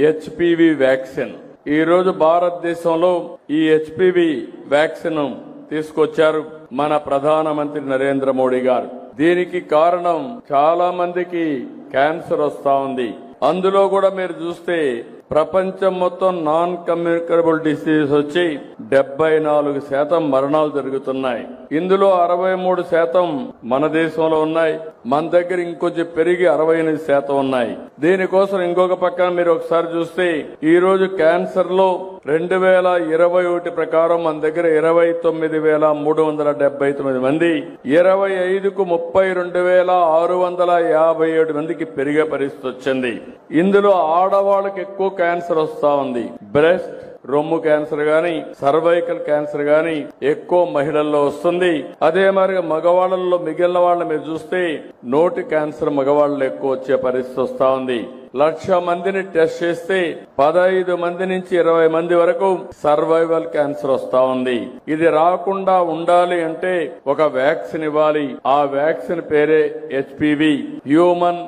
HPV vaccine. ఈ రోజు భారతదేశంలో ఈ హెచ్పివి వ్యాక్సిన్ తీసుకొచ్చారు మన ప్రధానమంత్రి నరేంద్ర మోడీ గారు. దీనికి కారణం చాలా మందికి క్యాన్సర్ వస్తా ఉంది. అందులో కూడా మీరు చూస్తే ప్రపంచం మొత్తం నాన్ కమ్యూనికబుల్ డిసీజ్ వచ్చి 74% మరణాలు జరుగుతున్నాయి. ఇందులో 63% మన దేశంలో ఉన్నాయి. మన దగ్గర ఇంకొంచెం పెరిగి 68% ఉన్నాయి. దీనికోసం ఇంకొక పక్కన మీరు ఒకసారి చూస్తే ఈ రోజు క్యాన్సర్ లో 2021 ప్రకారం మన దగ్గర 29,379 మంది, 25కు 32,657 మందికి పెరిగే పరిస్థితి వచ్చింది. ఇందులో ఆడవాళ్ళకి ఎక్కువ క్యాన్సర్ వస్తా ఉంది. బ్రెస్ట్, రొమ్ము క్యాన్సర్ గాని, సర్వైకల్ క్యాన్సర్ గాని ఎక్కువ మహిళల్లో వస్తుంది. అదే మరి మగవాళ్లలో మిగిలిన వాళ్ళని మీరు చూస్తే నోటి క్యాన్సర్ మగవాళ్ళలో ఎక్కువ వచ్చే పరిస్థితి వస్తా ఉంది. 1,00,000 మందిని టెస్ట్ చేస్తే 15 మంది నుంచి 20 మంది వరకు సర్వైవల్ క్యాన్సర్ వస్తా ఉంది. ఇది రాకుండా ఉండాలి అంటే ఒక వ్యాక్సిన్ ఇవ్వాలి. ఆ వ్యాక్సిన్ పేరే హెచ్పివి, హ్యూమన్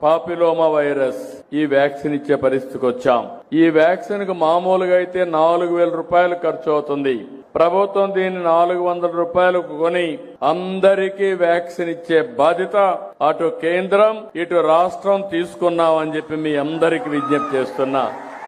పాపిలోమా వైరస్. ఈ వ్యాక్సిన్ ఇచ్చే పరిస్థితికి వచ్చాం. ఈ వ్యాక్సిన్ కు మామూలుగా అయితే 4,000 రూపాయలు ఖర్చు అవుతుంది. ప్రభుత్వం దీన్ని 400 రూపాయలకు కొని అందరికీ వ్యాక్సిన్ ఇచ్చే బాధ్యత అటు కేంద్రం ఇటు రాష్ట్రం తీసుకున్నామని చెప్పి మీ అందరికీ విజ్ఞప్తి చేస్తున్నా.